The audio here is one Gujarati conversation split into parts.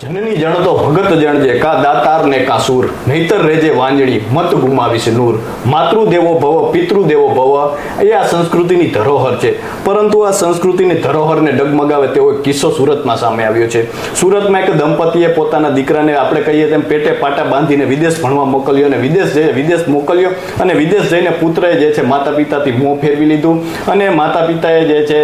જનની જણ તો ભગત જણજે કા દાતાર ને કા સૂર નહીતર રેજે વાંજણી મત ગુમાવીશ નૂર માતૃદેવો ભવ પિતૃદેવો ભવ એ આ સંસ્કૃતિની ધરોહર છે. પરંતુ આ સંસ્કૃતિની ધરોહરને ડગમગાવે તેવો એક કિસ્સો સુરતમાં સામે આવ્યો છે. સુરતમાં એક દંપતીએ પોતાના દીકરાને આપણે કહીએ તેમ પેટે પાટા બાંધીને વિદેશ ભણવા મોકલ્યો અને વિદેશ મોકલ્યો અને વિદેશ જઈને પુત્રએ જે છે માતા પિતાથી મોં ફેરવી લીધું અને માતા પિતાએ જે છે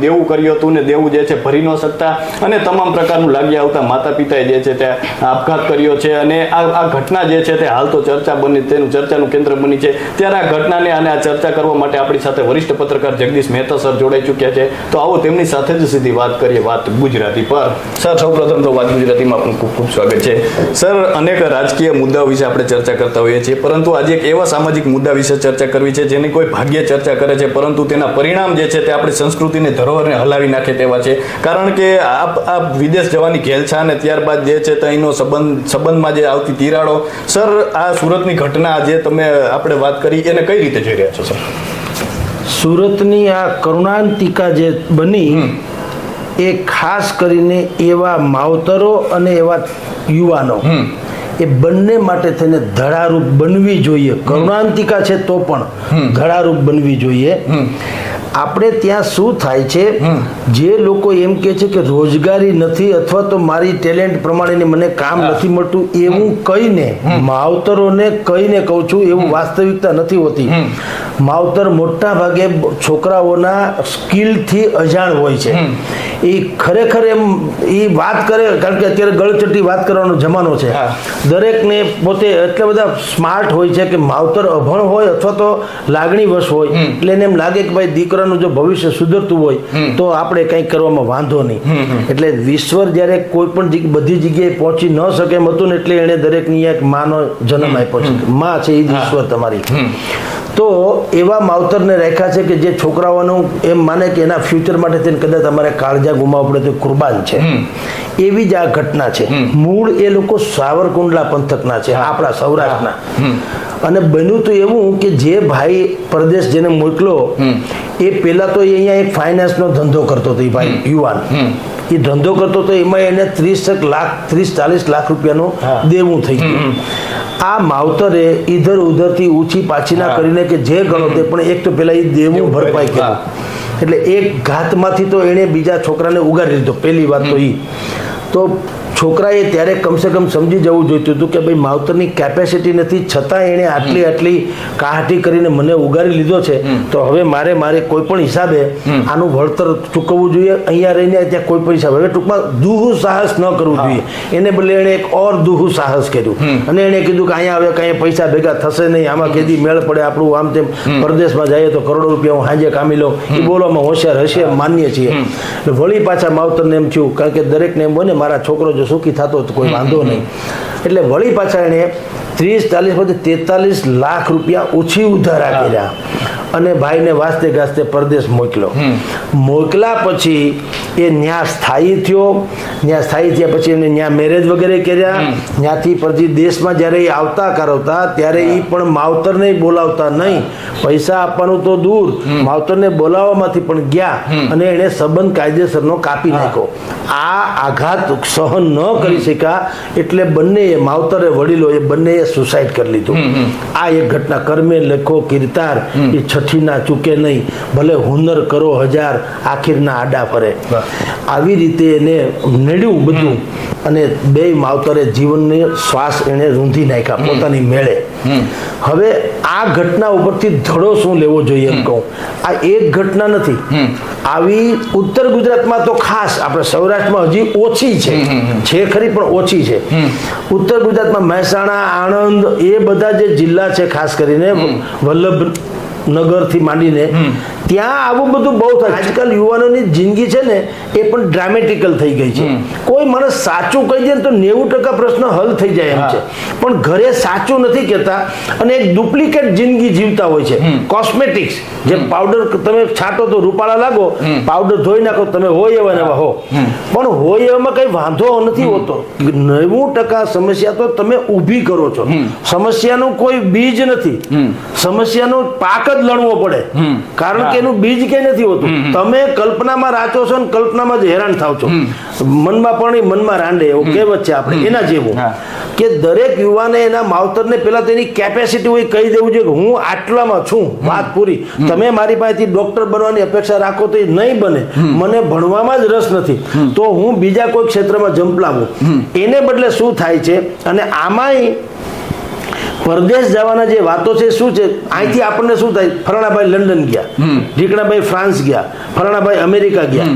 દેવું કર્યું હતું ને દેવું જે છે ભરી ન શકતા અને તમામ પ્રકારનું લાગી આવતા માતા પિતાએ જે છે તે આપઘાત કર્યો છે અને આ ઘટના જે છે તે હાલ તો ચર્ચાનું કેન્દ્ર બની છે. ત્યારે આ ઘટનાને અને આ ચર્ચા કરવા માટે આપણી સાથે વરિષ્ઠ પત્રકાર જગદીશ મહેતા સર જોડાઈ ચૂક્યા છે. તો આવો તેમની સાથે જ સીધી વાત કરીએ વાત ગુજરાતી પર. સર, સૌપ્રથમ તો વાત ગુજરાતીમાં આપનું ખૂબ ખૂબ સ્વાગત છે. સર, અનેક રાજકીય મુદ્દાઓ વિશે આપણે ચર્ચા કરતા હોઈએ છીએ, પરંતુ આજે એક એવા સામાજિક મુદ્દા વિશે ચર્ચા કરવી છે જેની કોઈ ભાગ્ય ચર્ચા કરે છે, પરંતુ તેના પરિણામ જે છે તે આપણી સંસ્કૃતિની ધરોહરને હલાવી નાખે તેવા છે. કારણ કે આ વિદેશ જવાની ઘેલછા અને ત્યારબાદ જે છે તેનો સંબંધમાં જે આવતી તિરાડો. સર, આ સુરતની ઘટના જે તમે આપણે વાત કરી એને કઈ રીતે જોઈ રહ્યા છો સર? સુરતની આ કરુણાંતિકા જે બની એ ખાસ કરીને એવા માવતરો અને એવા યુવાનો એ બંને માટે થઈને ધડારૂપ બનવી જોઈએ. કરુણાંતિકા છે તો પણ ધડારૂપ બનવી જોઈએ. આપણે ત્યાં શું થાય છે, જે લોકો એમ કહે છે કે રોજગારી નથી અથવા તો મારી ટેલેન્ટ પ્રમાણેની મને કામ નથી મળતું એવું કહીને માવતરોને કહીને કહું છું, એવું વાસ્તવિકતા નથી હોતી. માવતર મોટા ભાગે છોકરાઓના સ્કિલથી અજાણ હોય છે. એ ખરેખર એમ એ વાત કરે, કારણ કે અત્યારે ગળચટી વાત કરવાનો જમાનો છે. દરેકને પોતે એટલા બધા સ્માર્ટ હોય છે કે માવતર અભણ હોય અથવા તો લાગણીવશ હોય એટલે એને એમ લાગે કે ભાઈ દીકરાનું જો ભવિષ્ય સુધરતું હોય તો આપણે કંઈક કરવામાં વાંધો નહીં. એટલે ઈશ્વર જ્યારે કોઈ પણ બધી જગ્યાએ પહોંચી ન શકે એમ હતું ને એટલે એણે દરેકની એક માનો જન્મ આપ્યો છે. માં છે એ જ ઈશ્વર તમારી. તો એવા માવતરને રાખ્યા છે કે જે છોકરાઓનું એમ માને કે એના ફ્યુચર માટે તેને કદાચ તમારે કાળજા ગુમાવવું પડે તો કુરબાન છે. એવી જ આ ઘટના છે. મૂળ એ લોકો સાવરકુંડલા પંથકના છે, આપણા સૌરાષ્ટ્રના. અને બન્યું તો એવું કે જે ભાઈ પરદેશ જેને મોકલો એ પેલા તો અહીંયા એક ફાઇનાન્સનો ધંધો કરતો હતો. એ ભાઈ યુવાન એ ધંધો કરતો હતો, એમાં એને 30-40 લાખ રૂપિયાનું દેવું થઈ ગયું. આ માવતરે ઈધર ઉધરથી ઊંચી પાછીના કરીને કે જે ગણો તે પણ એક તો પેલા એ દેવું ભરપાઈ કર્યું. એટલે એક ઘાતમાંથી તો એને બીજા છોકરાને ઉગાડી દીધો. પહેલી વાત તો એ તો છોકરાએ ત્યારે કમસે કમ સમજી જવું જોઈતું હતું કે ભાઈ માવતરની કેપેસિટી નથી, છતાં એણે આટલી કાહટી કરીને મને ઉગારી લીધો છે, તો હવે મારે કોઈ પણ હિસાબે આનું વળતર ચૂકવવું જોઈએ. અહીંયા રહીને ત્યાં કોઈ પણ હિસાબે હવે ટૂંકમાં દુહુ સાહસ ન કરવું જોઈએ. એને બદલે એણે એક ઓર દુહુ સાહસ કર્યું અને એણે કીધું કે અહીંયા હવે કાંઈ પૈસા ભેગા થશે નહીં, આમાં કેદી મેળ પડે, આપણું આમ તેમ પરદેશમાં જઈએ તો કરોડો રૂપિયા હું હાજે કામી લઉં. એ બોલવામાં હોશિયાર હશે, માનીએ છીએ. વળી પાછા માવતરને એમ થયું, કારણ કે દરેકને એમ હોય ને મારા છોકરો જો સુખી થતો તો કોઈ વાંધો નહીં. એટલે વળી પાછા એને 30-40 લાખ રૂપિયા ઓછી ઉધારા કર્યા અને ભાઈને વાસ્તે ગાસ્તે પરદેશ મોકલા. પછી એ ન્યા સ્થાયી થયો. સ્થાયી થયા પછી એને ન્યા મેરેજ વગેરે કર્યા. ત્યાંથી પછી દેશમાં જ્યારે એ આવતા કરાવતા ત્યારે એ પણ માવતરને બોલાવતા નહીં. પૈસા આપવાનું તો દૂર, માવતરને બોલાવવામાંથી પણ ગયા અને એને સંબંધ કાયદેસરનો કાપી નાખ્યો. આ આઘાત સહન ન કરી શક્યા એટલે બંને માવતરે વડીલો એ બંને સુસાઇડ કરી લીધું. આ એક ઘટના. કર્મે લખો કિરતાર એ છઠ્ઠીના ચૂકે નહીં, ભલે હુનર કરો 1000 આખીરના આડા ફરે. આવી રીતે એને નડ્યું બધું અને બે માવતરે જીવનને શ્વાસ એને રૂંધી નાખ્યા પોતાની મેળે. હવે આ ઘટના ઉપરથી ધડો શું લેવો જોઈએ એમ કહું. આ એક ઘટના નથી, આવી ઉત્તર ગુજરાતમાં તો ખાસ, આપણે સૌરાષ્ટ્રમાં હજી ઓછી છે ખરી પણ ઓછી છે. ઉત્તર ગુજરાતમાં મહેસાણા, આણંદ એ બધા જે જિલ્લા છે ખાસ કરીને વલ્લભનગરથી માંડીને ત્યાં આવું બધું બહુ થાય. આજકાલ યુવાનોની જિંદગી છે ને એ પણ ડ્રામેટિકલ થઈ ગઈ છે. કોઈ માણસ સાચું કહી દે તો 90% પ્રશ્ન હલ થઈ જાય એમ છે, પણ ઘરે સાચું નથી કહેતા અને એક ડુપ્લિકેટ જિંદગી જીવતા હોય છે. કોસ્મેટિક્સ, જે પાવડર તમે છાંટો તો રૂપાળા લાગો, પાવડર ધોઈ નાખો તમે હોય એવા ને એવા હો, પણ હોય એવામાં કઈ વાંધો નથી હોતો. 90% સમસ્યા તો તમે ઊભી કરો છો. સમસ્યાનું કોઈ બીજ નથી, સમસ્યાનો પાક જ લડવો પડે, કારણ કે એનું બીજ કઈ નથી હોતું. તમે કલ્પનામાં રાચો છો ને કલ્પનામાં જ હેરાન થાવ છો. મનમાં પણ મનમાં રાંડે એવું કહેવત છે આપણે, એના જેવું કે દરેક યુવાને એના માવતરને પેલા તેની કેપેસિટી હોય કહી દેવું જોઈએ કે હું આટલામાં છું, વાત પૂરી. તમે મારી પાસેથી ડોક્ટર બનવાની અપેક્ષા રાખો તો એ નહીં બને. મને ભણવામાં જ રસ નથી તો હું બીજા કોઈ ક્ષેત્રમાં જંપલાવું. એને બદલે શું થાય છે, અને આમાંય પરદેશ જવાના જે વાતો છે શું છે, અહીંથી આપણને શું થાય, ફલાણાભાઈ લંડન ગયા, ઢીકણાભાઈ ફ્રાન્સ ગયા, ફલાણાભાઈ અમેરિકા ગયા.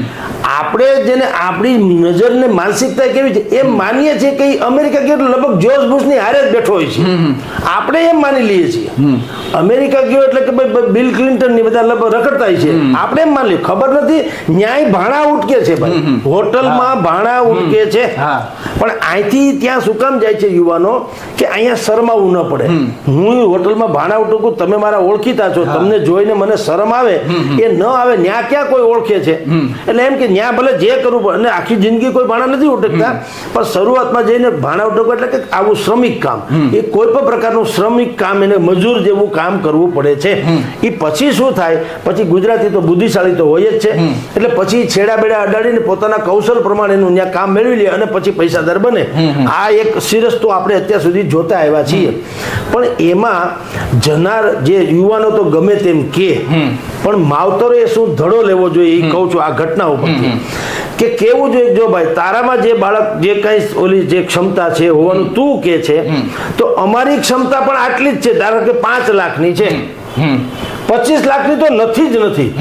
આપણે જેને આપણી નજરને માનસિકતા કેવી છે એમ માનીએ છીએ કે અમેરિકા ગયો એટલે લગભગ જોર્જ બુશની હારે જ બેઠો હોય છે. આપણે એમ માની લઈએ છીએ અમેરિકા ગયો એટલે કે ભાઈ બિલ ક્લિન્ટન ની બધા લગભગ રખડતા છે. આપણે એમ માની લઈએ, ખબર નથી ન્યાય ભાણા ઉટકે છે ભાઈ, હોટલમાં ભાણા ઉટકે છે. પણ અહીંથી ત્યાં શું કામ જાય છે યુવાનો કે અહીંયા શરમાવું ન પડે. હું હોટલમાં ભાણા ઉટકું, તમે મારા ઓળખીતા છો, તમને જોઈને મને શરમ આવે એ ન આવે. ન્યા ક્યાં કોઈ ઓળખે છે, એટલે એમ કે ન્યા ભલે જે કરવું પડે. અને આખી જિંદગી કોઈ ભાણા નથી ઉટકતા, પણ શરૂઆતમાં જઈને ભાણા ઉટકવું એટલે કે આવું શ્રમિક કામ, એ કોઈ પણ પ્રકારનું શ્રમિક કામ, એને મજૂર જેવું કામ કરવું પડે છે. એ પછી શું થાય, પછી ગુજરાતી તો બુદ્ધિશાળી તો હોય જ છે, એટલે પછી છેડા બેડા અડાડીને પોતાના કૌશલ પ્રમાણેનું ત્યાં કામ મેળવી લે અને પછી પૈસાદાર બને. આ એક સિરસ તો આપણે અત્યાર સુધી જોતા આવ્યા છીએ. પણ એમાં જનાર જે યુવાનો તો ગમે તેમ કે, પણ માવતરોએ શું ધડો લેવો જોઈએ એ કહું છું આ ઘટના ઉપરથી, કે કેવું જોઈએ, જો ભાઈ તારામાં જે બાળક જે કઈ ઓલી જે ક્ષમતા છે હોવાનું તું કે છે, તો અમારી ક્ષમતા પણ આટલી જ છે. ધારો કે 5 લાખની છે, 25 લાખની તો નથી જ નથી.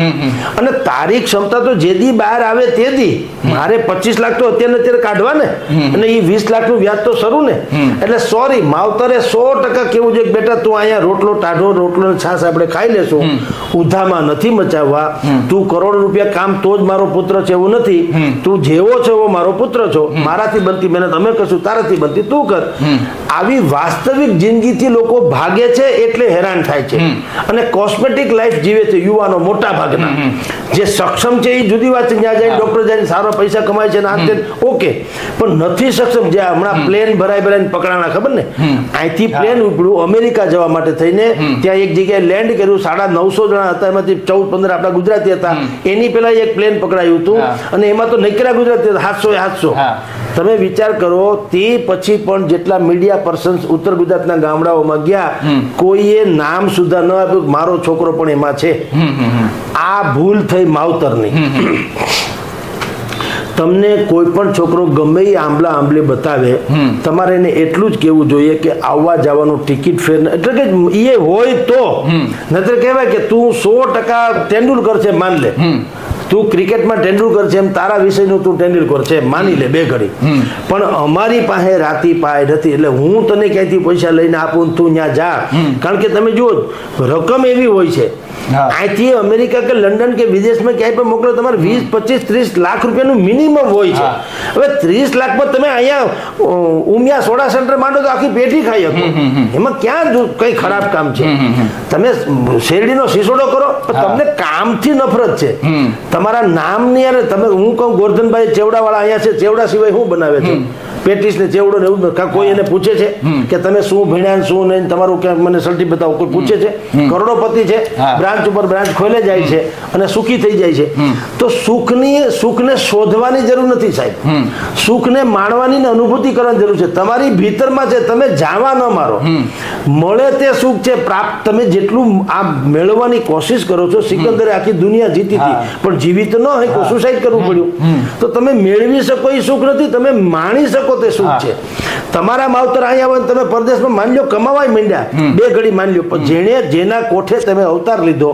અને તારી ક્ષમતા તો જે દી બહાર આવે તે દી મારે 25 લાખ તો અત્યારે કાઢવા ને, અને એ 20 લાખનું વ્યાજ તો શરૂ ને. એટલે સોરી, માવતરે 100% કેવું છે કે બેટા તું અહીંયા રોટલો ટાઢો રોટલો છાસ આપણે ખાઈ લેશું, ઉધામાં નથી મચાવવા. તું કરોડ રૂપિયા કામ તો જ મારો પુત્ર છે એવું નથી. તું જેવો છો એવો મારો પુત્ર છો. મારાથી બનતી મહેનત અમે કરશું, તારાથી બનતી તું કર. આવી વાસ્તવિક જિંદગીથી લોકો ભાગે છે એટલે હેરાન થાય છે. અને કોસ્મેટિક લાઈફ જીવે છે યુવાનો મોટા ભાગના. જે સક્ષમ છે એ જુદી વાત છે, જ્યાં જાય ડોક્ટર જાય સારો પૈસા કમાય છે ને ઓકે, પણ નથી સક્ષમ. જે હમણાં પ્લેન ભરાઈને પકડાણા ખબર ને, અહીંથી પ્લેન ઉપડ્યું અમેરિકા જવા માટે થઈને, ત્યાં એક જગ્યાએ લેન્ડ કર્યું, 950 જણા હતા, એમાંથી 14-15 આપણા ગુજરાતી હતા. એની પેલા એક પ્લેન પકડાયું હતું અને એમાં તો નકરા ગુજરાતી 700. તમે વિચાર કરો, તે પછી પણ જેટલા મીડિયા પર્સન્સ ઉત્તર ગુજરાતના ગામડાઓમાં ગયા, કોઈએ નામ સુધા ન આપ્યું મારો છોકરો પણ એમાં છે. આ ભૂલ થઈ માવતરની. તમને કોઈ પણ છોકરો ગમે એ આંબલે બતાવે, તમારે એને એટલું જ કેવું જોઈએ કે આવવા જવાનું ટિકિટ ફેર, એટલે કે એ હોય તો. નહીતર કહેવાય કે તું 100% તેંડુલકર છે માન લે, તું ક્રિકેટમાં તેંડુલકર છે એમ તારા વિષયનું તું તેંડુલકર છે માની લે બે ઘડી. પણ અમારી પાસે રાતી પાય નથી, એટલે હું તને ક્યાંયથી પૈસા લઈને આપું તું ત્યાં જા. કારણ કે તમે જુઓ રકમ એવી હોય છે, અહીંથી અમેરિકા કે લંડન કે વિદેશમાં ક્યાંય પણ મોકલો તમારે 20, 25, 30 લાખ રૂપિયાનું મિનિમમ હોય છે. હવે 30 લાખમાં તમે અહીંયા ઉમિયા સોડા સેન્ટર માંડો તો આખી પેઢી ખાઈ શકો. એમાં ક્યાં કઈ ખરાબ કામ છે? તમે શેરડીનો સિસોડો કરો, તમને કામથી નફરત છે, તમારા નામની. યાર તમે હું કહું ગોરધનભાઈ ચેવડા વાળા અહીંયા છે, ચેવડા સિવાય શું બનાવે છે? પેટીસ ને ચેવડો ને એવું. કોઈ એને પૂછે છે કે તમે શું ભણ્યા શું નહીં, તમારું ક્યાંક મને સર્ટી બતાવો? કોઈ પૂછે છે? કરોડોપતિ છે, બ્રાન્ચ ઉપર બ્રાન્ચ ખોલે જાય છે અને સુખી થઈ જાય છે. તો સુખને શોધવાની જરૂર નથી સાહેબ, સુખને માણવાની ને અનુભૂતિ કરવાની જરૂર છે. તમારી ભીતરમાં છે, તમે જાવા ન મારો. મળે તે સુખ છે પ્રાપ્ત. તમે જેટલું આ મેળવવાની કોશિશ કરો છો, સિકંદરે આખી દુનિયા જીતી હતી પણ જીવિત ન હોય તો સુસાઇડ કરવું પડ્યું. તો તમે મેળવી શકો એ સુખ નથી, તમે માણી શકો તે સુખ છે. તમારા માવતર અહીંયા હોય, તમે પરદેશમાં માની લો કમાવાય માંડ્યા, બે ઘડી માની લો, પણ જેના કોઠે તમે અવતાર લીધો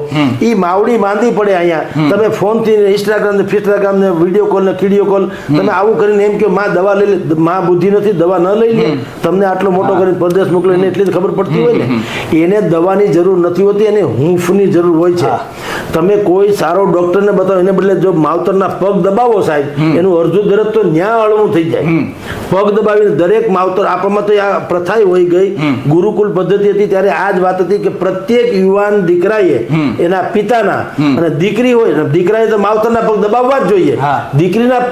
એ માવડી માંદી પડે અહીંયા. તમે ફોનથી ઇન્સ્ટાગ્રામ ને વિડીયો કોલ ને કીડીયો કોલ તમે આવું કરીને એમ કે માં દવા લઈ લે, માં બુદ્ધિ નથી દવા ન લઈ લે. તમને આટલો મોટો કરીને પરદેશ મોકલે એને એટલી જ ખબર પડતી હોય ને, એને દવાની જરૂર નથી હોતી, એને હૂંફની જરૂર હોય છે. તમે કોઈ સારો ડોક્ટરને બતાવો, એને બદલે જો માવતરના પગ દબાવો સાહેબ, એનું અડધું દરદ તો ન્યા હળવું થઈ જાય. પગ દબાવીને દરેક માવતર આપવામાં તો આ પ્રથા હોય ગઈ. ગુરુકુલ પદ્ધતિ હતી ત્યારે આ જ વાત હતી કે પ્રત્યેક યુવાન દીકરાએ એના પિતાના, અને દીકરી હોય દીકરાએ તો માવતરના પગ દબાવવા જ જોઈએ.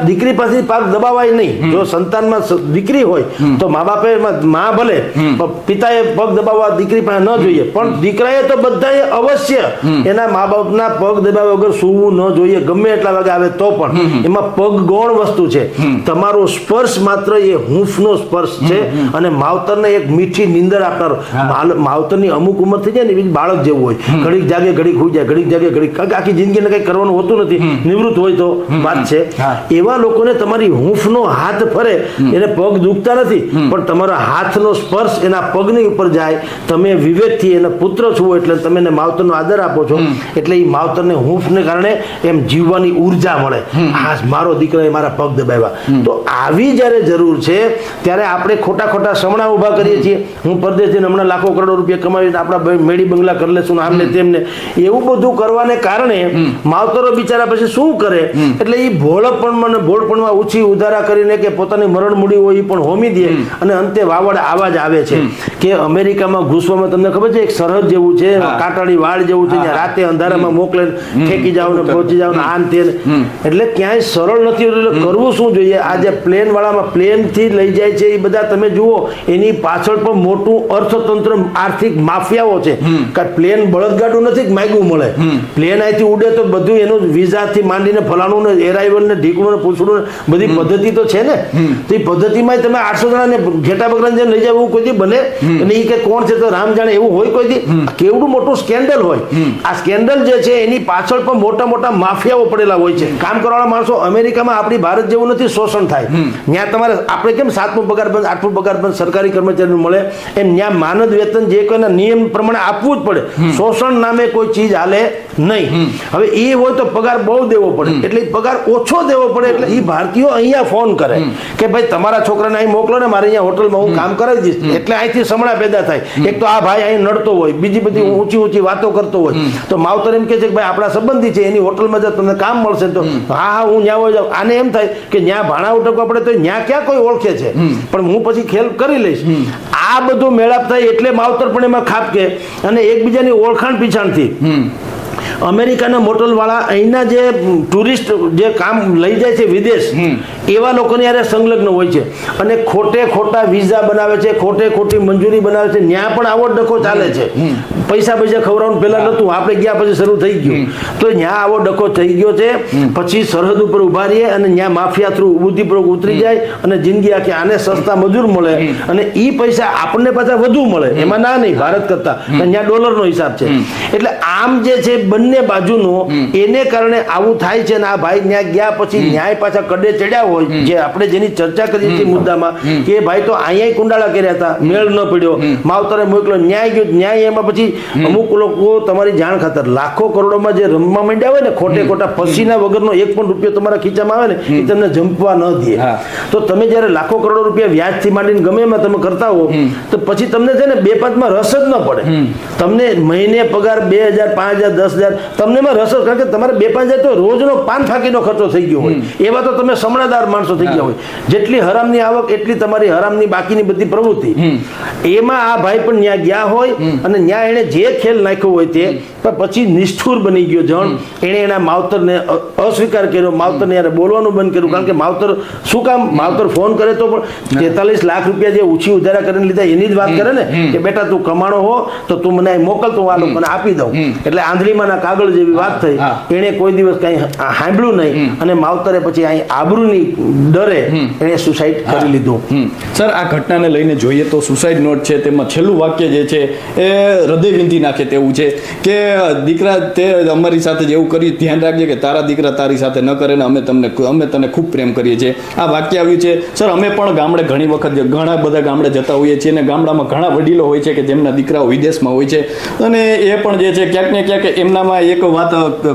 દીકરી પાસે પગ દબાવાય નહીં. જો સંતાનમાં દીકરી હોય તો મા બાપે માં ભલે પિતાએ પગ દબાવવા દીકરી પાસે ન જોઈએ, પણ દીકરાએ તો બધાએ અવશ્ય એના મા બાપના પગ દબાવ્યા વગર સૂવું ન જોઈએ, ગમે એટલા વાગે આવે તો પણ. એમાં પગ ગૌણ વસ્તુ છે. તમારો સ્પર્શ માત્ર એ હૂંફનો સ્પર્શ છે અને માવતરને એક મીઠી નીંદર આપનારો. માવતરની અમુક ઉંમર થઈ જાય ને એવી બાળક જેવું હોય, ઘડીક જાગે ઘડીક હોઈ જાય, ઘડીક જાગે ઘડીક, આખી જિંદગીને કઈ કરવાનું હોતું નથી, નિવૃત્ત હોય તો વાત છે. એવા લોકોને તમારી હૂંફનો હાથ ફરે, એને પગ દુખતા નથી પણ તમારા હાથનો સ્પર્શ એના પગની ઉપર જાય, તમે વિવેકથી એના પુત્ર છો એટલે તમે એને માવતરનો આદર આપો છો, એટલે એ માવતરને હૂંફને કારણે એમ જીવવાની ઉર્જા મળે. હા, મારો દીકરાએ મારા પગ દબાવ્યા. તો આવી જ્યારે જરૂર છે ત્યારે આપણે ખોટા ખોટા સમણા ઊભા કરીએ છીએ. હું પરદેશ જઈને હમણાં લાખો કરોડો રૂપિયા કમાવીને આપણા મેડી બંગલા કરી લેશું ને આમને તેમને, એવું બધું કરવાને કારણે માવતરો બિચારા પછી શું કરે, એટલે એ ભોળપણમાં ઊંચી ઉધારા કરીને કે પોતાની મરણ મૂડી હોય એ પણ હોમી દે અને અંતે વાવડ આવા જ આવે છે. કે અમેરિકામાં ઘૂસવામાં તમને ખબર છે એક સરહદ જેવું છે, કાંટાળી વાડ જેવું છે, જ્યાં રાતે અંધારામાં મોકલે ઠેકી જાવ ને પહોંચી જાવ ને આન તે, એટલે ક્યાંય સરળ નથી. એટલે કરવું શું જોઈએ? આ જે પ્લેન વાળામાં પ્લેન થી લઈ જાય છે એ બધા તમે જુઓ, એની પાછળ પણ મોટું અર્થતંત્ર આર્થિક માફિયાઓ છે. પ્લેન બળદગાડું નથી માગ્યું મળે, પ્લેન અહીંથી ઉડે તો બધું એનું વિઝા થી માંડીને ફલાણું ને એરાઇવલ ને ઢીકણું ને પૂછડું ને બધી પદ્ધતિ તો છે ને. તો એ પદ્ધતિમાં તમે 800 જણાને ઘેટા બકરાને જેમ લઈ જાવ એવું કોઈ દી બને? અને એ કે કોણ છે તો રામ જાણે એવું હોય કોઈ દી? કેવડું મોટું સ્કેન્ડલ હોય. આ સ્કેન્ડલ જે છે એની પાછળ પણ મોટા મોટા માફિયાઓ પડેલા હોય છે. કામ કરવાના માણસો અમેરિકામાં આપણી ભારત જેવું નથી, શોષણ થાય. ત્યાં તમારે આપણે કેમ 7મો પગાર બંધ 8મો પગાર બંધ સરકારી કર્મચારીને મળે, એમ ત્યાં માનદ વેતન જે કોઈના નિયમ પ્રમાણે આપવું જ પડે. શોષણ નામે કોઈ ચીજ હાલે નહીં. હવે એ હોય તો પગાર બહુ દેવો પડે, એટલે પગાર ઓછો દેવો પડે. એટલે એ ભારતીયો અહીંયા ફોન કરે કે ભાઈ તમારા છોકરાને અહીં મોકલો ને, મારે અહીંયા હોટલમાં હું કામ કરાવી દઈશ. એટલે અહીંથી સમણા પેદા થાય. એક તો આ ભાઈ અહીં નડતો હોય, બીજી બધી ઊંચી ઊંચી વાતો કરતો હોય, તો માવતર એમ કે છે કે ભાઈ આપણા સંબંધી છે, એની હોટલમાં જો તમને કામ મળશે તો હા હું ત્યાં હોય જાઉં. આને એમ થાય કે ત્યાં ભાણા ઉટકવા પડે તો ત્યાં ક્યાં કોઈ ઓળખે છે, પણ હું પછી ખેલ કરી લઈશ. આ બધું મેળાપ થાય એટલે માવતર પણ એમાં ખાપકે અને એકબીજાની ઓળખાણ પીછાણથી અમેરિકાના મોટલ વાળા અહીંના જે ટુરિસ્ટ જે કામ લઈ જાય છે વિદેશ, એવા લોકોને યારે સંલગ્ન હોય છે અને ખોટે ખોટા વિઝા બનાવે છે, ખોટે ખોટી મંજૂરી બનાવે છે. ત્યાં પણ આવો ડખો ચાલે છે. પૈસા ખવડાવવાનું પેલા નતું, આપણે ગયા પછી શરૂ થઈ ગયું. તો ત્યાં આવો ડખો થઈ ગયો છે. પછી સરહદ ઉપર ઉભા રહીએ અને ત્યાં માફિયા થ્રુ બુદ્ધિપૂર્વક ઉતરી જાય અને જિંદગી આખી આને સસ્તા મજૂર મળે અને એ પૈસા આપણને પાછા વધુ મળે. એમાં ના નહીં, ભારત કરતા ત્યાં ડોલરનો હિસાબ છે. એટલે આમ જે છે બંને બાજુનો, એને કારણે આવું થાય છે. અને આ ભાઈ ત્યાં ગયા પછી ન્યાય પાછા કડે ચડ્યા હોય, જે આપણે જેની ચર્ચા કરી હતી મુદ્દામાં, કે ભાઈ તો અહીંયા કુંડાળા કર્યા હતા, મેળ ન પડ્યો, માવતરે મોકલો, ન્યાય ગયો. ન્યાય એમાં પછી અમુક લોકો તમારી જાણ ખાતર લાખો કરોડોમાં જે રમવા માંડ્યા હોય ને, ખોટે ખોટા પસીના વગરનો 1 પણ રૂપિયો તમારા ખીચામાં આવે ને, એ તમને જંપવા ન દે. તો તમે જયારે લાખો કરોડો રૂપિયા વ્યાજથી માંડીને ગમે એમાં તમે કરતા હો, તો પછી તમને છે ને 2-5માં રસ જ ન પડે. તમને મહિને પગાર 2000, 5000, 10000 તમને એમાં રસ, કારણ કે તમારે 2-5 હજાર તો રોજનો પાન ફાંકીનો ખર્ચો થઈ ગયો હોય. એવા તો તમે સમણાદાર માણસો થઈ ગયા હોય. જેટલી હરામની આવક એટલી તમારી હરામની બાકીની બધી પ્રવૃત્તિ. એમાં આ ભાઈ પણ ત્યાં ગયા હોય અને ત્યાં એને જે ખેલ નાખ્યો હોય તે, પણ પછી નિષ્ઠુર બની ગયો જણ. એણે એના માવતરને અસ્વીકાર કર્યો, માવતરને યારે બોલવાનું બંધ કર્યું. કારણ કે માવતર શું કામ, માવતર ફોન કરે તો પણ 43 લાખ રૂપિયા જે ઓછી ઉધારા કરીને લીધા એની જ વાત કરે ને, કે બેટા તું કમાણો હો તો તું મને મોકલ, તો આ લોકોને આપી દઉં. એટલે આંધળીમાંના કાગળ જેવી વાત થઈ. એણે કોઈ દિવસ કઈ સાંભળ્યું નહીં અને માવતરે પછી અહીં આબરૂની ડરે એણે સુસાઇડ કરી લીધું. સર, આ ઘટનાને લઈને જોઈએ તો સુસાઇડ નોટ છે, તેમાં છેલ્લું વાક્ય જે છે એ હૃદય વિંધી નાખે તેવું છે કે દીકરા તે અમારી સાથે જેવું કર્યું, ધ્યાન રાખજે કે તારા દીકરા તારી સાથે ન કરે ને અમે તને ખૂબ પ્રેમ કરીએ છીએ. આ વાક્ય આવ્યું છે. સર, અમે પણ ગામડે ઘણી વખત ઘણા બધા ગામડે જતા હોઈએ છીએ અને ગામડામાં ઘણા વડીલો હોય છે કે જેમના દીકરાઓ વિદેશમાં હોય છે, અને એ પણ જે છે ક્યાંક ને ક્યાંક એમનામાં એક વાત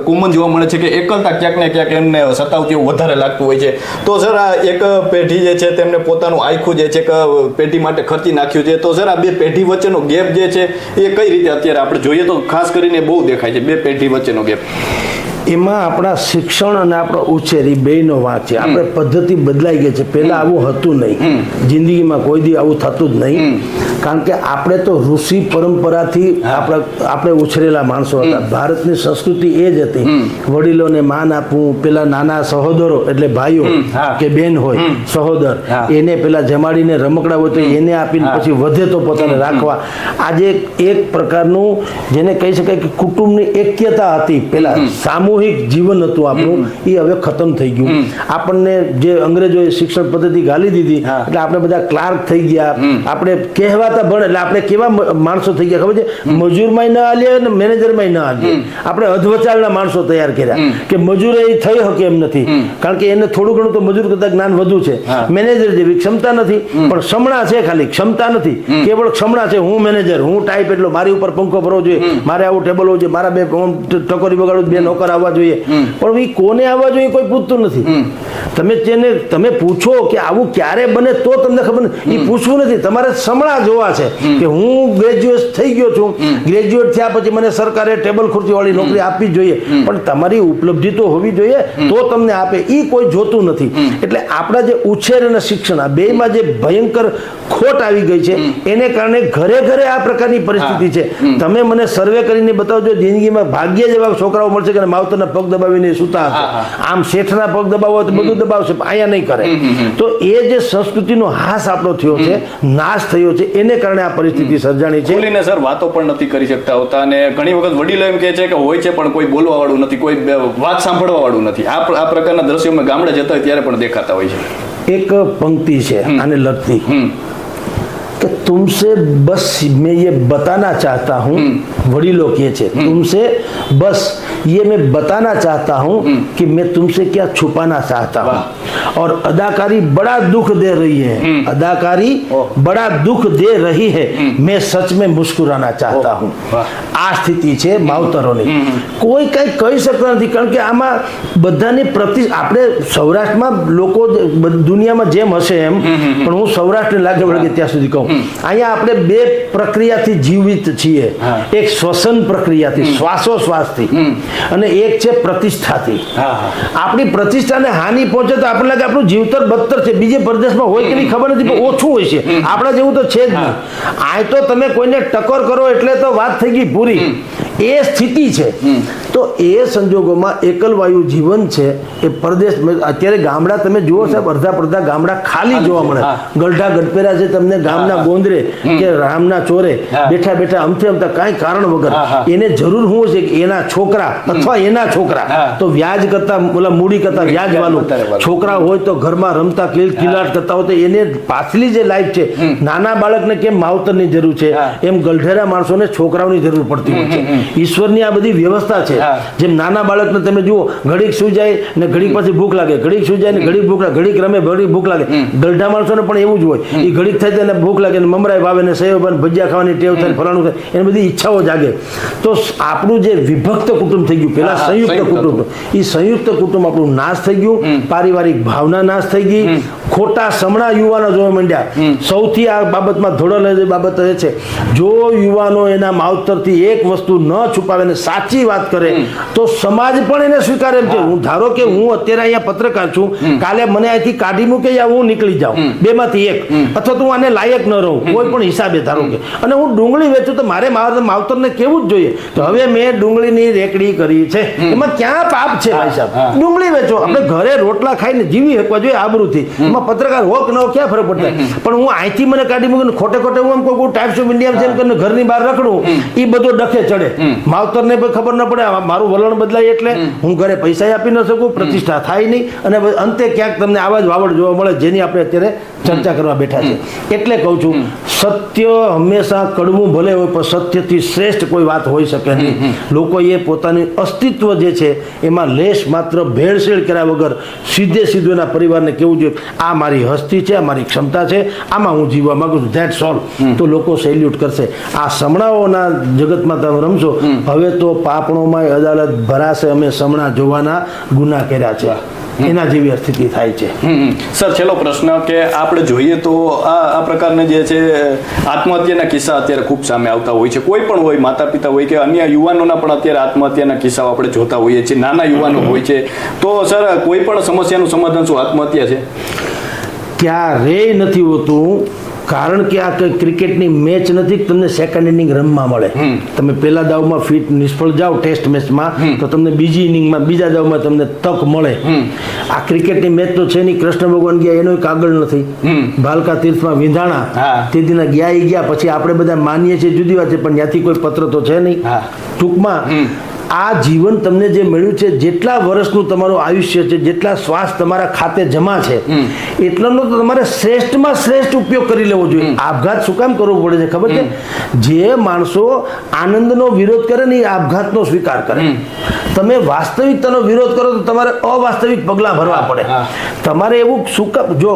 કોમન જોવા મળે છે કે એકલતા ક્યાંક ને ક્યાંક એમને સતાવતી એવું વધારે લાગતું હોય છે. તો સર, આ એક પેઢી જે છે તેમને પોતાનું આખું જે છે કે પેઢી માટે ખર્ચી નાખ્યું છે. તો સર, આ બે પેઢી વચ્ચેનો ગેપ જે છે એ કઈ રીતે અત્યારે આપણે જોઈએ તો ખાસ કરીને બહુ દેખાય છે, બે પેઢી વચ્ચેનો ગેપ? એમાં આપણા શિક્ષણ અને આપણો ઉછેર એ બેયનો વાંક છે. આપણે પદ્ધતિ બદલાઈ ગઈ છે. પહેલા આવું હતું નહીં, જિંદગીમાં કોઈ દી આવું થતું જ નહીં. કારણ કે આપણે તો ઋષિ પરંપરાથી આપણે ઉછરેલા માણસો હતા. ભારતની સંસ્કૃતિ એ જ હતી, વડીલોને માન આપવું, પેલા નાના સહોદરો એટલે ભાઈઓ કે બેન હોય સહોદર, એને પેલા જમાડીને રમકડા હોય તો એને આપીને પછી વધે તો પોતાને રાખવા. આજે એક પ્રકારનું જેને કહી શકાય કે કુટુંબની એક્યતા હતી, પેલા સામૂહિક જીવન હતું આપણું, એ હવે ખતમ થઈ ગયું. આપણને જે અંગ્રેજોએ શિક્ષણ પદ્ધતિ ગાલી દીધી એટલે આપણે બધા ક્લાર્ક થઈ ગયા, આપણે કહેવાતા ભણ એટલે આપણે કેવા માણસો થઈ ગયા ખબર છે, મજૂરમાંય ન હાલીએ અને મેનેજરમાંય ન હાલીએ. આપણે અધવચાળના માણસો તૈયાર કર્યા કે મજૂરે એ થઈ શકે એમ નથી, કારણ કે એને થોડું ઘણું તો મજૂર કરતા જ્ઞાન વધુ છે. મેનેજર જેવી ક્ષમતા નથી, પણ ક્ષમણા છે, ખાલી ક્ષમતા નથી, કેવળ ક્ષમણા છે. હું મેનેજર, હું ટાઈપ, એટલો મારી ઉપર પંખો ભરવો જોઈએ, મારે આવું ટેબલ હોવું જોઈએ, મારા બે ટકોરી બગાડવું, બે નોકર આવવા જોઈએ, પણ એ કોને આવવા જોઈએ કોઈ પૂછતું નથી. તમે પૂછો કે આવું ક્યારે બને તો તમને ખબર નથી, એ પૂછવું નથી, તમારે સમણા જોવા છે કે હું ગ્રેજ્યુએટ થઈ ગયો છું, ગ્રેજ્યુએટ થયા પછી મને સરકારે ટેબલ ખુરશી વાળી નોકરી આપવી જોઈએ, પણ તમારી ઉપલબ્ધિ તો હોવી જોઈએ તો તમને આપે, એ કોઈ જોતું નથી. એટલે આપણા જે ઉછેર અને શિક્ષણ આ બેમાં જે ભયંકર ખોટ આવી ગઈ છે એને કારણે ઘરે ઘરે આ પ્રકારની પરિસ્થિતિ છે. તમે મને સર્વે કરીને બતાવજો, જિંદગીમાં ભાગ્ય જેવા છોકરાઓ મળશે કે માવતરના પગ દબાવીને સૂતા હશે. આમ શેઠના પગ દબાવો તો બધું દબાવશે, અહીંયા નહીં કરે. તો એ જે સંસ્કૃતિનો હાસ આપણો થયો છે, નાશ થયો છે, એને કારણે આ પરિસ્થિતિ સર્જાણી છે. ખુલીને સર વાતો પણ નથી કરી શકતા હોતા, અને ઘણી વખત વડીલો એમ કહે છે કે હોય છે પણ કોઈ બોલવા વાળું નથી, કોઈ વાત સાંભળવા વાળું નથી. આ પ્રકારના દ્રશ્યો અમે ગામડે જતા હોય ત્યારે પણ દેખાતા હોય છે. એક પંક્તિ છે આને લગતી कि तुमसे बस मैं ये बताना चाहता हूँ, वडीलों कहते છે तुमसे बस ये मैं बताना चाहता हूँ कि मैं तुमसे क्या छुपाना चाहता हूँ. और अदाकारी बड़ा दुख दे रही है, अदाकारी बड़ा दुख दे रही है, मैं सच में मुस्कुराना चाहता हूँ. આ સ્થિતિ છે માવતરોની. કોઈ કઈ કહી શકતા નથી, કારણ કે આમાં બધાની આપણે સૌરાષ્ટ્રમાં લોકો દુનિયામાં જેમ હશે એમ, પણ હું સૌરાષ્ટ્રને લાગે વળગે ત્યાં સુધી કહું, અહીંયા આપણે બે પ્રક્રિયાથી જીવિત છીએ. એક શ્વસન પ્રક્રિયાથી, શ્વાસોશ્વાસથી, અને એક છે પ્રતિષ્ઠાથી. આપણી પ્રતિષ્ઠાને હાનિ પહોંચે તો આપણને લાગે આપણું જીવતર બદતર છે. બીજે પ્રદેશમાં હોય કે નહીં ખબર નથી, પણ ઓછું હોય છે. આપણા જેવું તો છે જ નહીં. આ તો તમે કોઈને ટકોર કરો એટલે તો વાત થઈ ગઈ પૂરી. એ સ્થિતિ છે. તો એ સંજોગોમાં એકલવાયુ જીવન છે એ પરદેશ. અત્યારે ગામડા તમે જુઓ સાહેબ, અડધા પડધા ગામડા ખાલી જોવા મળે. ગઢડા ગઢપેરા છે તમને ગામના ગોંદરે કે રામના ચોરે બેઠા બેઠા અમથે અમથા કાંઈ કારણ વગર. એને જરૂર શું છે કે એના છોકરા અથવા એના છોકરા તો વ્યાજ કરતા, ઓલા મૂડી કરતા વ્યાજ વાળું છોકરા હોય તો ઘરમાં રમતા કિલકિલાટ કરતા હોય તો એને પાછલી જે લાઈફ છે, નાના બાળકને કેમ માવતરની જરૂર છે એમ ગલઢેરા માણસોને છોકરાઓની જરૂર પડતી હોય છે. ઈશ્વરની આ બધી વ્યવસ્થા છે. જેમ નાના બાળકને તમે જુઓ, ઘડીક સુઈ જાય ને ઘડીક પછી ભૂખ લાગે, ઘડીક સુઈ જાય ને ઘડીક ભૂખ લાગે, ઘડીક રમે ઘડીક ભૂખ લાગે. ગલઢા માણસોને પણ એવું જ હોય. એ ઘડીક થાય તેને ભૂખ લાગે ને મમરાઈ ભાવે ને સેવ ભાવે ભજીયા ખાવાની ટેવ થાય, ફલાણું થાય, એની બધી ઈચ્છાઓ જાગે. તો આપણું જે વિભક્ત કુટુંબ થઈ ગયું, પેલા સંયુક્ત કુટુંબ, એ સંયુક્ત કુટુંબ આપણું નાશ થઈ ગયું. પારિવારિક ભાવના નાશ થઈ ગઈ. ખોટા સમણા યુવાનો જોવા માંડ્યા. સૌથી આ બાબતમાં ધોળાની બાબત એ છે, જો યુવાનો એના માવતરથી એક વસ્તુ ન છુપાવે ને સાચી વાત કરે તો સમાજ પણ એને સ્વીકારે એમ છે. હું ધારો કે હું અત્યારે અહીંયા પત્રકાર છું, કાલે મને અહીંથી કાઢી મૂકે યા હું નીકળી જાઉં, બેમાંથી એક, અથવા તો હું આને લાયક ન રહું કોઈ પણ હિસાબે, ધારો કે, અને હું ડુંગળી વેચું તો મારે મારા માવતરને કેવું જ જોઈએ. તો હવે મેં ડુંગળીની રેકડી કરી છે, એમાં ક્યાં પાપ છે ભાઈ સાહેબ? ડુંગળી વેચો, આપણે ઘરે રોટલા ખાઈને જીવી શકવા જોઈએ આબરૂથી. એમાં પત્રકાર હો કે ન હો ક્યાં ફરક પડતા. પણ હું અહીંથી મને કાઢી મૂકીને ખોટે ખોટે હું એમ કોઈ ટાઈપ્સ ઓફ ઇન્ડિયા જેમ કરીને ઘરની બહાર રખડું, એ બધો ડખે ચડે. માવતરને પણ ખબર ન પડે, મારું વલણ બદલાય એટલે હું ઘરે પૈસા આપી ન શકું, પ્રતિષ્ઠા થાય નહીં, અને અંતે ક્યાંક તમને આવા જ વાવડ જોવા મળે જેની આપણે અત્યારે ચર્ચા કરવા બેઠા છે. એટલે કહું છું, સત્ય હંમેશા કડવું ભલે હોય પણ સત્યથી શ્રેષ્ઠ કોઈ વાત હોઈ શકે નહીં. લોકોએ પોતાનું અસ્તિત્વ જે છે એમાં લેશ માત્ર ભેળસેળ કર્યા વગર સીધે સીધું એના પરિવારને કહેવું જોઈએ, આ મારી હસ્તી છે, આ મારી ક્ષમતા છે, આમાં હું જીવવા માંગુ છું, ધેટ્સ ઓલ. તો લોકો સેલ્યુટ કરશે. આ સમણાઓના જગતમાં તમે રમશો, હવે તો પાપણોમાં અદાલત ભરાશે, અમે સમણા જોવાના ગુના કર્યા છે, એના જેવી સ્થિતિ થાય છે. સર, છેલ્લો પ્રશ્ન કે આપણે જોઈએ તો આ પ્રકારના જે છે આત્મહત્યાના કિસ્સા અત્યારે ખૂબ સામે આવતા હોય છે. કોઈ પણ હોય, માતા પિતા હોય કે અન્ય યુવાનોના પણ અત્યારે આત્મહત્યાના કિસ્સાઓ આપણે જોતા હોઈએ છીએ. નાના યુવાનો હોય છે. તો સર, કોઈ પણ સમસ્યાનું સમાધાન શું આત્મહત્યા છે? ક્યારેય નથી હોતું. કારણ કે આ કંઈ ક્રિકેટની મેચ નથી કે તમને સેકન્ડ ઇનિંગ રમવા મળે. તમે પહેલા દાવમાં ફિટ નિષ્ફળ જાઓ ટેસ્ટ મેચમાં તો તમને બીજી ઇનિંગમાં બીજા દાવમાં તમને તક મળે. આ ક્રિકેટની મેચ તો છે નહીં. કૃષ્ણ ભગવાન ગયા એનો કાગળ નથી. ભાલકા તીર્થમાં વિંધાણા તે દિના ગયા પછી આપણે બધા માનીએ છીએ જુદી વાત છે, પણ ત્યાંથી કોઈ પત્ર તો છે નહીં. ટૂંકમાં આ જીવન તમને જે મળ્યું છે, જેટલા વર્ષનું તમારું આયુષ્ય છે, જેટલા શ્વાસ તમારા ખાતે જમા છે, એટલાનો તો તમારે શ્રેષ્ઠમાં શ્રેષ્ઠ ઉપયોગ કરી લેવો જોઈએ. આપઘાત શું કામ કરવો પડે છે ખબર છે? જે માણસો આનંદનો વિરોધ કરે ને એ આપઘાતનો સ્વીકાર કરે. તમે વાસ્તવિકતાનો વિરોધ કરો તો તમારે અવાસ્તવિક પગલાં ભરવા પડે. તમારે એવું શું કામ, જો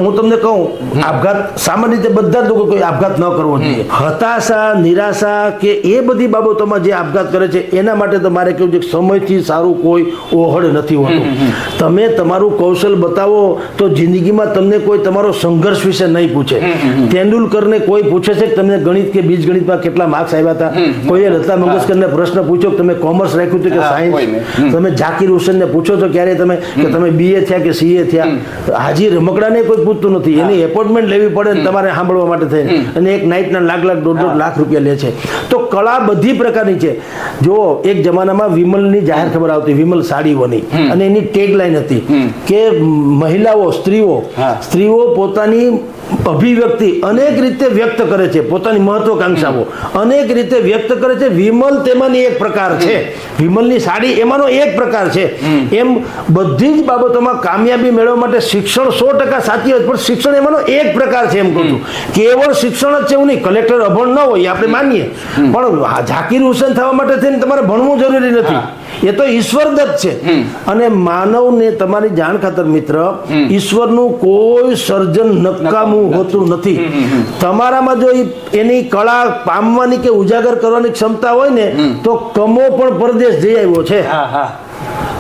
હું તમને કહું, આપઘાત સામાન્ય રીતે બધા જ લોકો કોઈ આપઘાત ન કરવો જોઈએ. હતાશા, નિરાશા કે એ બધી બાબતોમાં જે આપઘાત કરે છે એના માટે તમારે કેવું છે, સમયથી સારું કોઈ ઓહળ નથી હોતું. તમે તમારું કૌશલ બતાવો તો જિંદગીમાં તમને કોઈ તમારો સંઘર્ષ વિશે નહીં પૂછે. તેંડુલકરને કોઈ પૂછે છે કે તમને ગણિત કે બીજગણિતમાં કેટલા માર્ક્સ આવ્યા હતા? કોઈએ લતા મંગેશકરને પ્રશ્ન પૂછ્યો કે તમે કોમર્સ રાખ્યું હતું કે સાયન્સ? તમે ઝાકીર હુસેનને પૂછો છો ક્યારે તમે કે તમે BA થયા કે CA થયા? હાજી રમકડાને કોઈ પૂછતું નથી. એની એપોઇન્ટમેન્ટ લેવી પડે ને તમારે સાંભળવા માટે થઈને, અને એક નાઇટના લાખ દોઢ લાખ રૂપિયા લે છે. તો કળા બધી પ્રકારની છે. જો એક જમાનામાં વિમલની જાહેર ખબર આવતી, વિમલ સાડીઓની, અને એની ટેગલાઈન હતી કે મહિલાઓ, સ્ત્રીઓ પોતાની અભિવ્યક્તિ અનેક રીતે વ્યક્ત કરે છે, પોતાની મહત્વકાંક્ષાઓ અનેક રીતે વ્યક્ત કરે છે. વિમલ તેમાંની એક પ્રકાર છે. વિમલની સાડી એમાંનો એક પ્રકાર છે. એમ બધી જ બાબતોમાં કામયાબી મેળવવા માટે શિક્ષણ 100% સાચી હોય, પણ શિક્ષણ એમાંનો એક પ્રકાર છે. એમ કહું છું, કેવળ શિક્ષણ જ છે એવું નહીં. કલેક્ટર અભણ ન હોય આપણે માનીએ, પણ ઝાકીર હુસેન થવા માટે થઈને તમારે ભણવું જરૂરી નથી. એ તો ઈશ્વરદત્ત છે. અને માનવને તમારી જાણ ખાતર મિત્ર, ઈશ્વરનું કોઈ સર્જન નકામું હોતું નથી. તમારામાં જો એની કળા પામવાની કે ઉજાગર કરવાની ક્ષમતા હોય ને તો કમો પણ પરદેશ જઈ આવ્યો છે.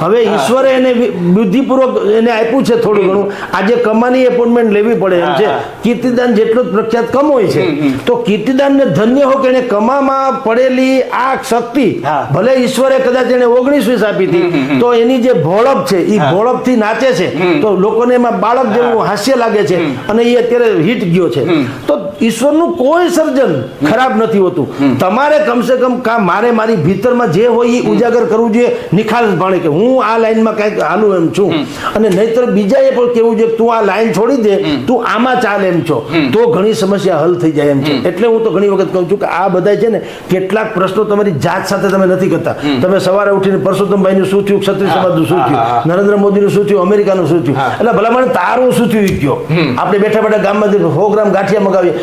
હવે ઈશ્વરે એને બુદ્ધિપૂર્વક એને આપ્યું છે થોડું ઘણું. આજે કમાની એપોઇન્ટમેન્ટ લેવી પડે એમ છે. કીર્તિદાન જેટલો જ પ્રખ્યાત કમ હોય છે, તો કીર્તિદાનને ધન્ય હો કે એને કમામાં પડેલી આ શક્તિ, ભલે ઈશ્વરે કદાચ એને 19 આપી હતી, તો એની જે ભોળપ છે એ ભોળપથી નાચે છે, તો લોકોને એમાં બાળક જેવું હાસ્ય લાગે છે, અને એ અત્યારે હિટ ગયો છે. તો ઈશ્વરનું કોઈ સર્જન ખરાબ નથી હોતું. તમારે કમસે કમ મારે મારી ભીતરમાં જે હોય એ ઉજાગર કરવું જોઈએ, નિખાલસ ભાણે કે હું આ લાઈનમાં કંઈક હાલું એમ છું. અને નહીતર બીજાએ પણ કેવું છે તું આ લાઈન છોડી દે, તું આમાં ચાલ એમ છો, તો ઘણી સમસ્યા હલ થઈ જાય એમ છે. એટલે હું તો ઘણી વખત કહું છું કે આ બધા છે ને, કેટલાક પ્રશ્નો તમારી જાત સાથે તમે નથી કરતા. તમે સવારે ઉઠીને પરસોત્તમભાઈનું શું થયું, ક્ષત્રિય સમાજનું શું થયું, નરેન્દ્ર મોદીનું શું થયું, અમેરિકાનું શું થયું, એટલે ભલામણ તારું શું થયું ગયો. આપણે બેઠા બેઠા ગામમાં 100 ગ્રામ ગાંઠિયા મગાવીએ,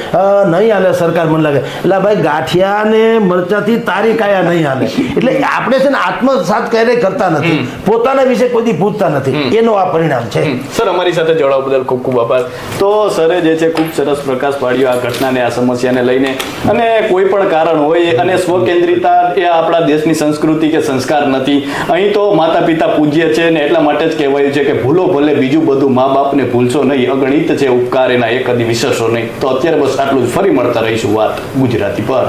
નહીં હાલે સરકાર, મને લાગે એટલે ભાઈ ગાંઠિયા ને મરચાથી તારી કાયા નહીં હાલે. એટલે આપણે છે ને આત્મસાત ક્યારેય કરતા નથી, પોતાના વિશે કોઈ પૂછતા નથી. એનો આ પરિણામ છે. સર, અમારી સાથે જોડાવા બદલ ખૂબ ખૂબ આભાર. તો સરે જે છે ખૂબ સરસ પ્રકાશ પાડ્યો આ ઘટનાને, આ સમસ્યાને લઈને. અને કોઈ પણ કારણ હોય અને સ્વકેન્દ્રિતા એ આપણા દેશની સંસ્કૃતિ કે સંસ્કાર નથી. અહીં તો માતા પિતા પૂજ્ય છે ને, એટલા માટે જ કહેવાયું છે કે ભૂલો ભલે બીજું બધું, મા બાપને ભૂલશો નહીં, અગણિત છે ઉપકાર એના, એ કદી વિસરશો નહીં. તો અત્યારે બસ આટલું જ. ફરી મળતા રહીશું વાત ગુજરાતી પર.